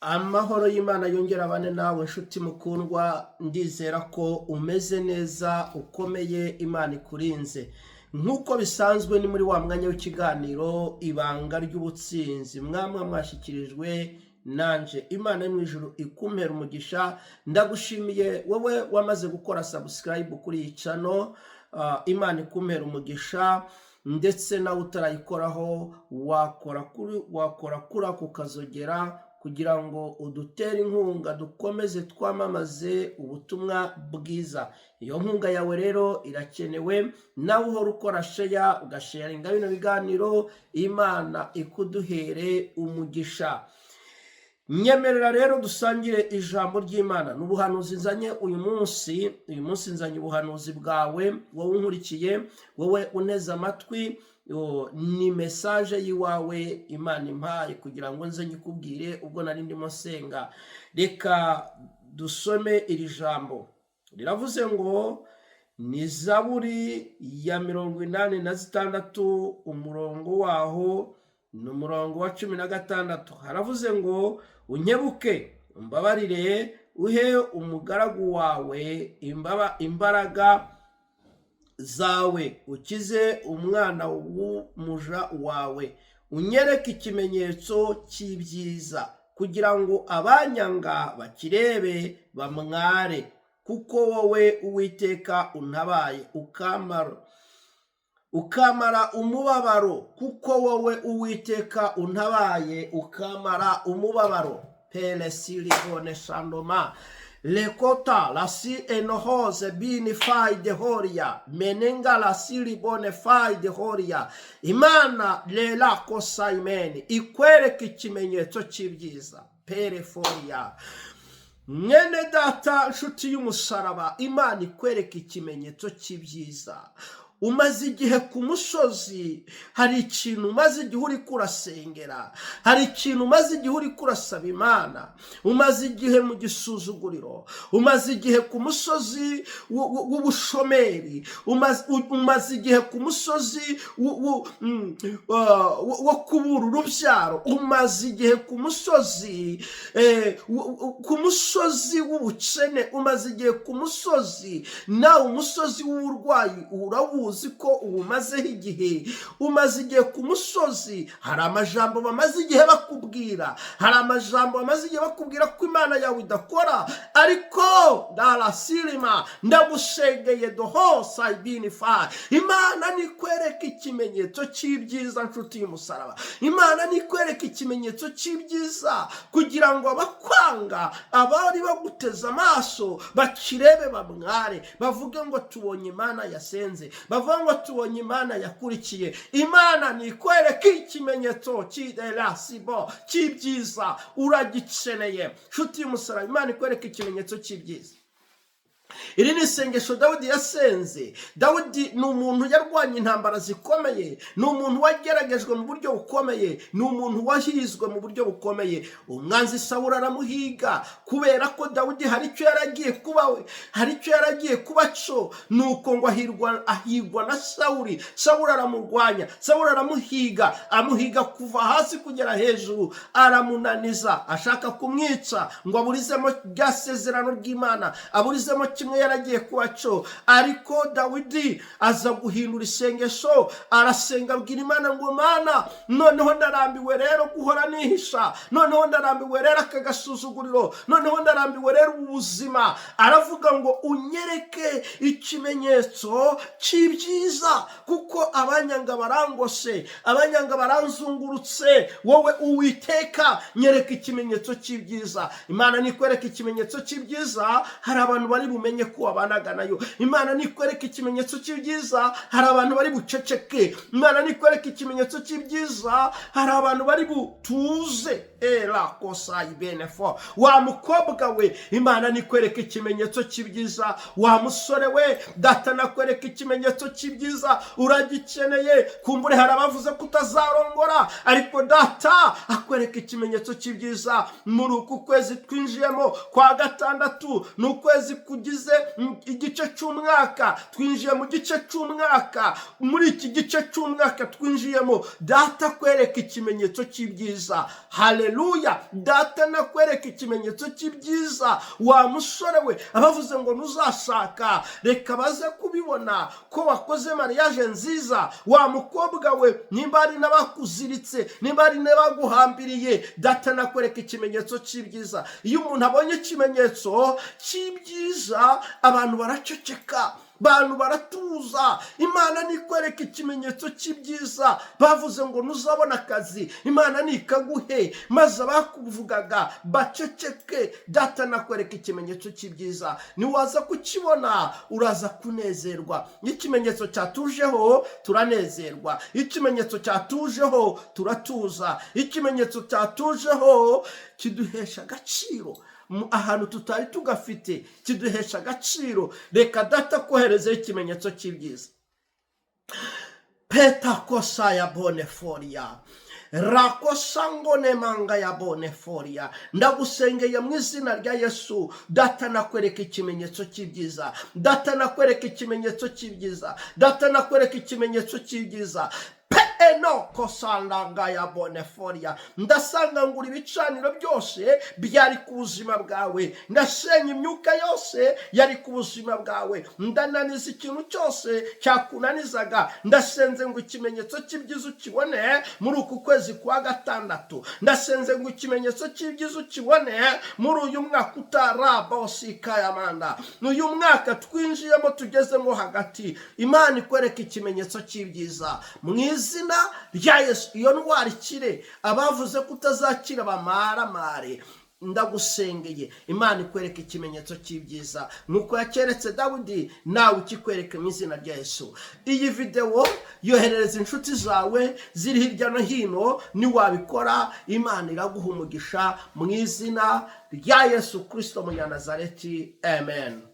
Amahoro y'Imana yongera abane nawe nshuti mukundwa, ndizera ko umeze neza ukomeye, Imana ikurinze. Nk'uko bisanzwe ni muri wa mwanya w'ikiganiro ibanga ry'ubutsinzi mwamwe mwashyikirijwe nanje. Imana yo mu ijuru ikumpera umugisha. Ndagushimiye wowe wamaze gukora subscribe kuri iyi channel. Imana ikumpera umugisha, ndetse nawe utarayikoraho wakora kuri ako kazogera kugira ngo udutere inkunga dukomeze twamamaze ubutumwa bwiza. Iyo nkunga yawe rero irakenewe. Nawe uhora ukora share, ugasharinga bino biganiro, Imana ikuduhere umugisha. Nyemerera rero dusangire ijambo ry'Imana. N'ubuhanuzi nzanye uyu munsi nzanye ubuhanuzi bwawe wowe unkurikiye, wowe uneze amatwi. Ni message yiwawe Imana impaye kugira ngo nze nyikubwire ubwo nari ndimo nsenga. Reka dusome iri jambo. Riravuze ngo ni Zaburi ya 86 umurongo waho n'umurongo wa 16. Haravuze ngo unyebuke umbabarire, uhe umugaragu wawe imbaraga zawe, ukize umwana w'umuja wawe. Unyereke ikimenyetso cy'ibyiza kugira ngo abanyanga bakirebe bamware, kuko wowe Uwiteka untabaye ukamara umubabaro, kuko wowe Uwiteka untabaye ukamara umubabaro. Pele siligone shandoma lekota la si enohose bini fai de horia menenga la silibone fai de horia. Imana lela kosa imeni ikwereke ikimenyetso cy'ibyiza. Pele foria mwene data nshuti y'umusaraba, Imana ikwereke ikimenyetso cy'ibyiza. Umaze igihe ku musozi, hari ikintu umaze igihe uri kurasengera, hari ikintu umaze igihe uri kurasaba Imana. Umaze igihe mu gisuzuguriro, umaze igihe ku musozi w'ubushomeri, umaze igihe ku musozi wo kubura urubyaro, umaze igihe ku musozi w'ubukene, umaze igihe ku musozi, nawe umusozi w'uburwayi urawuzi ko umazeho igihe. Umaze igihe ku musozi, hari amajambo bamaze igihe bakubwira, hari amajambo bamaze igihe bakubwira ko Imana yawe idakora, ariko darasirima ndagusengeye dohosa ibinifa. Imana nikwereka ikimenyetso cy'ibyiza nshuti y'umusaraba. Imana nikwereka ikimenyetso cy'ibyiza kugira ngo abakwanga, abari baguteza amaso bakirebe bamware, bavuge ngo tubonye Imana yasenze, bavuga ngo tubonye Imana yakurikiye. Imana nikwereka ikimenyetso cy'ibyiza uragikeneye nshuti y'umusaraba. Imana ikwereka ikimenyetso cy'ibyiza. Iri ni isengesho Dawidi yasenze. Dawidi ni umuntu yarwanye intambara zikomeye, ni umuntu wageragejwe mu buryo bukomeye, ni umuntu wahizwe mu buryo bukomeye. Umwanzi Sawuli aramuhiga kubera ko Dawidi hari icyo yaragiye kuba we, hari icyo yaragiye kuba cyo, nuko ngo ahigwa na Sawuli. Sawuli aramurwanya, Sawuli aramuhiga, amuhiga kuva hasi kugera hejuru, aramunaniza, ashaka kumwica ngo aburizemo rya sezerano ry'Imana, aburizemo kimwe yaragiye kuba cyo. Ariko Dawidi aza guhindura isengesho, arasenga abwira Imana ngo Mana, noneho ndarambiwe rero guhora nihisha, noneho ndarambiwe rero akagasuzuguriro, noneho ndarambiwe rero ubuzima. Aravuga ngo unyereke ikimenyetso cy'ibyiza, kuko abanyanga barangose, abanyanga baranzungurutse. Wowe Uwiteka nyereka ikimenyetso cy'ibyiza. Imana nikwereka ikimenyetso cy'ibyiza, hari abantu bari bumenye ko wabanaga nayo. Imana nikwereka ikimenyetso cy'ibyiza, hari abantu bari buceceke. Imana nikwereka ikimenyetso cy'ibyiza, hari abantu bari butuze. Era kosa ibenefo. Wa mukobwa we, Imana nikwereka ikimenyetso cy'ibyiza. Wa musore we, data nakwereka ikimenyetso cy'ibyiza uragikeneye. Kumbure hari abavuze kutazarongora, ariko data akwereka ikimenyetso cy'ibyiza. Muri uku kwezi twinjiyemo kwa gatandatu, n'ukwezi kugize igice cy'umwaka, twinjiye mu gice cy'umwaka. Muri iki gice cy'umwaka twinjiyemo, data kwereka ikimenyetso cy'ibyiza. Hallelujah. haleluya. Data nakwereka ikimenyetso cy'ibyiza. Wa musore we abavuze ngo ntuzashaka, reka baze kubibona ko wakoze mariage nziza. Wa mukobwa we nimba ari n'abakuziritse, nimba ari n'abaguhambiriye, data nakwereka ikimenyetso cy'ibyiza. Iyo umuntu abonye ikimenyetso cy'ibyiza abantu baraceceka, abantu baratuza. Imana nikwereka ikimenyetso cy'ibyiza. Bavuze ngo ntuzabona akazi, Imana nikaguhe, maze abakuvugaga baceceke. Data nakwereka ikimenyetso cy'ibyiza. Niwaza kukibona uraza kunezerwa. Ikimenyetso cyatujeho turanezerwa, ikimenyetso cyatujeho turatuza, ikimenyetso cyatujeho kiduhesha agaciro ahantu tutari tugafite, kiduhesha agaciro. Reka data kohereza ikimenyetso cy'ibyiza. Peta kosa ya boneforia, rakosangone manga ya boneforia. Ndagusengeye mu izina rya Yesu. Data nakwereka ikimenyetso cy'ibyiza. Data nakwereka ikimenyetso cy'ibyiza. Data nakwereka ikimenyetso cy'ibyiza. Eno kosandanga ya boneforia. Ndasanga ngura ibicaniro byose byari ku buzima bwawe. Ndasenya imyuka yose yari ku buzima bwawe. Ndananiza ikintu cyose cyakunanizaga. Ndasenze ngo ikimenyetso cy'ibyiza ukibone muri uku kwezi kwa gatandatu. Ndasenze ngo ikimenyetso cy'ibyiza ukibone muri uyu mwaka utaraba osikayamanda. Uyu mwaka twinjiyemo tugezemo hagati. Imana ikwereka ikimenyetso cy'ibyiza mu izina rya Yesu. Iyo ndwara ikire, abavuze kutazakira bamaramare. Ndagusengeye Imana ikwereka ikimenyetso cy'ibyiza nuko yakeretse Dawidi, nawe ukikwereka mu izina rya Yesu. Iyi video yoherereza inshuti zawe ziri hirya no hino. Niwabikora Imana iraguha umugisha mu izina rya Yesu Kristo Munyanazareti. Amen.